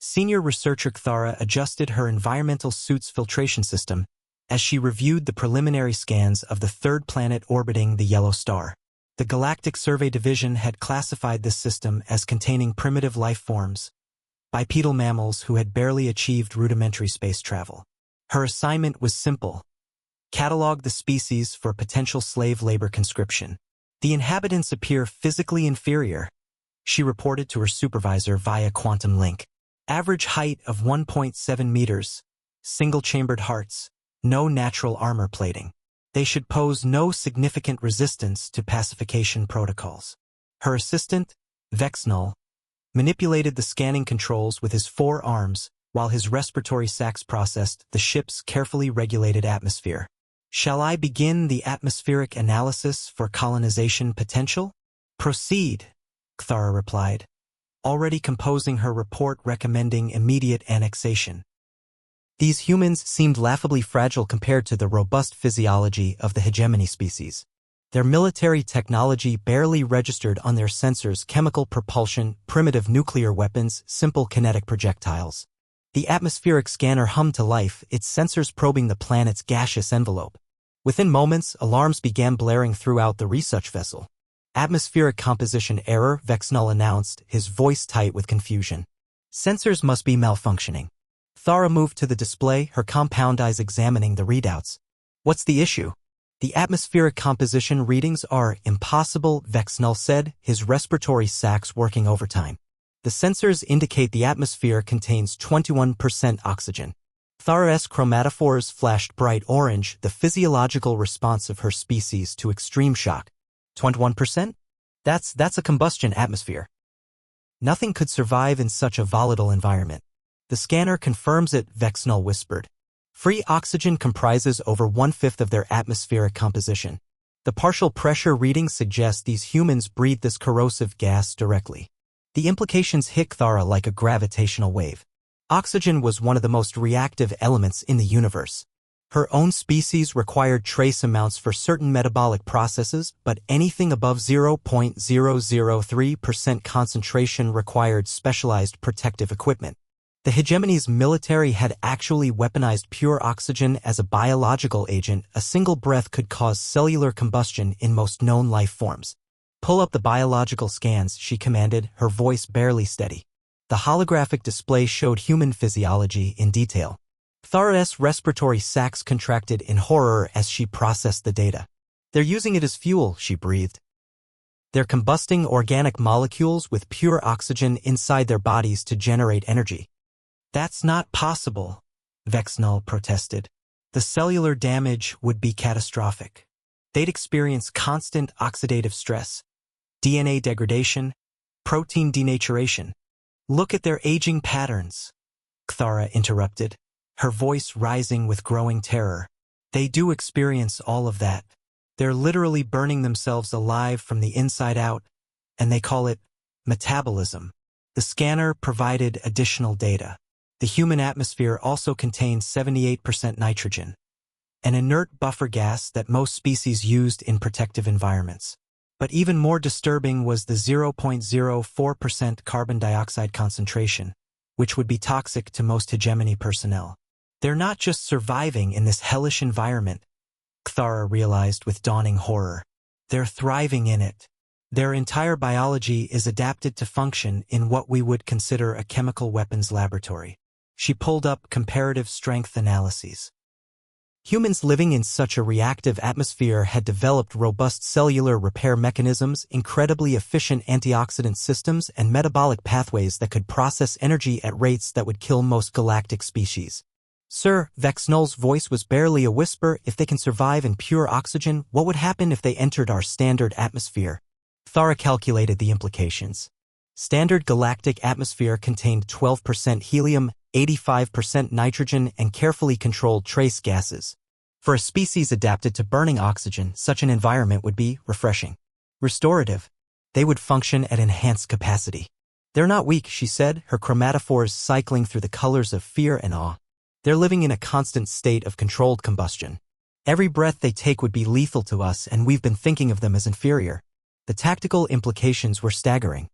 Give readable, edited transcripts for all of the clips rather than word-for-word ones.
Senior researcher Kthara adjusted her environmental suit's filtration system as she reviewed the preliminary scans of the third planet orbiting the yellow star. The Galactic Survey Division had classified this system as containing primitive life forms, bipedal mammals who had barely achieved rudimentary space travel. Her assignment was simple: catalog the species for potential slave labor conscription. The inhabitants appear physically inferior, she reported to her supervisor via quantum link. Average height of 1.7 meters, single-chambered hearts, no natural armor plating. They should pose no significant resistance to pacification protocols. Her assistant, Vexnull, manipulated the scanning controls with his 4 arms while his respiratory sacs processed the ship's carefully regulated atmosphere. Shall I begin the atmospheric analysis for colonization potential? Proceed, Kthara replied, already composing her report recommending immediate annexation. These humans seemed laughably fragile compared to the robust physiology of the hegemony species. Their military technology barely registered on their sensors chemical propulsion, primitive nuclear weapons, simple kinetic projectiles. The atmospheric scanner hummed to life, its sensors probing the planet's gaseous envelope. Within moments, alarms began blaring throughout the research vessel. Atmospheric composition error, Vexnull announced, his voice tight with confusion. Sensors must be malfunctioning. Kthara moved to the display, her compound eyes examining the readouts. What's the issue? The atmospheric composition readings are impossible, Vexnull said, his respiratory sacs working overtime. The sensors indicate the atmosphere contains 21% oxygen. Kthara's chromatophores flashed bright orange, the physiological response of her species to extreme shock. 21%? That's a combustion atmosphere. Nothing could survive in such a volatile environment. The scanner confirms it, Vexnull whispered. Free oxygen comprises over 1/5 of their atmospheric composition. The partial pressure readings suggest these humans breathe this corrosive gas directly. The implications hit Kthara like a gravitational wave. Oxygen was one of the most reactive elements in the universe. Her own species required trace amounts for certain metabolic processes, but anything above 0.003% concentration required specialized protective equipment. The hegemony's military had actually weaponized pure oxygen as a biological agent. A single breath could cause cellular combustion in most known life forms. Pull up the biological scans, she commanded, her voice barely steady. The holographic display showed human physiology in detail. Kthara's respiratory sacs contracted in horror as she processed the data. They're using it as fuel, she breathed. They're combusting organic molecules with pure oxygen inside their bodies to generate energy. That's not possible, Vexnull protested. The cellular damage would be catastrophic. They'd experience constant oxidative stress, DNA degradation, protein denaturation. Look at their aging patterns, Kthara interrupted, her voice rising with growing terror. They do experience all of that. They're literally burning themselves alive from the inside out, and they call it metabolism. The scanner provided additional data. The human atmosphere also contains 78% nitrogen, an inert buffer gas that most species used in protective environments. But even more disturbing was the 0.04% carbon dioxide concentration, which would be toxic to most hegemony personnel. They're not just surviving in this hellish environment, Kthara realized with dawning horror. They're thriving in it. Their entire biology is adapted to function in what we would consider a chemical weapons laboratory. She pulled up comparative strength analyses. Humans living in such a reactive atmosphere had developed robust cellular repair mechanisms, incredibly efficient antioxidant systems, and metabolic pathways that could process energy at rates that would kill most galactic species. Sir, Vexnull's voice was barely a whisper. If they can survive in pure oxygen, what would happen if they entered our standard atmosphere? Kthara calculated the implications. Standard galactic atmosphere contained 12% helium, 85% nitrogen, and carefully controlled trace gases. For a species adapted to burning oxygen, such an environment would be refreshing, restorative. They would function at enhanced capacity. They're not weak, she said, her chromatophores cycling through the colors of fear and awe. They're living in a constant state of controlled combustion. Every breath they take would be lethal to us, and we've been thinking of them as inferior. The tactical implications were staggering.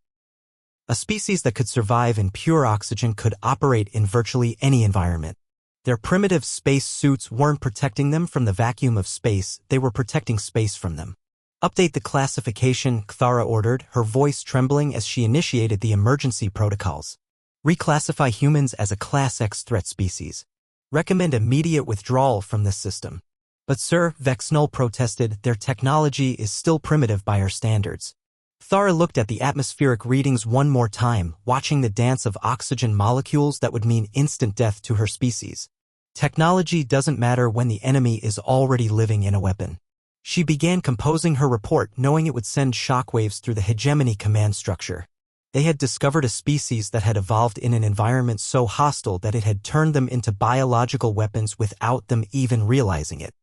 A species that could survive in pure oxygen could operate in virtually any environment. Their primitive space suits weren't protecting them from the vacuum of space, they were protecting space from them. Update the classification, Kthara ordered, her voice trembling as she initiated the emergency protocols. Reclassify humans as a Class X threat species. Recommend immediate withdrawal from this system. But sir, Vexnull protested, their technology is still primitive by our standards. Kthara looked at the atmospheric readings one more time, watching the dance of oxygen molecules that would mean instant death to her species. Technology doesn't matter when the enemy is already living in a weapon. She began composing her report, knowing it would send shockwaves through the hegemony command structure. They had discovered a species that had evolved in an environment so hostile that it had turned them into biological weapons without them even realizing it.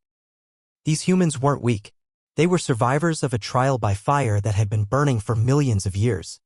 These humans weren't weak. They were survivors of a trial by fire that had been burning for millions of years.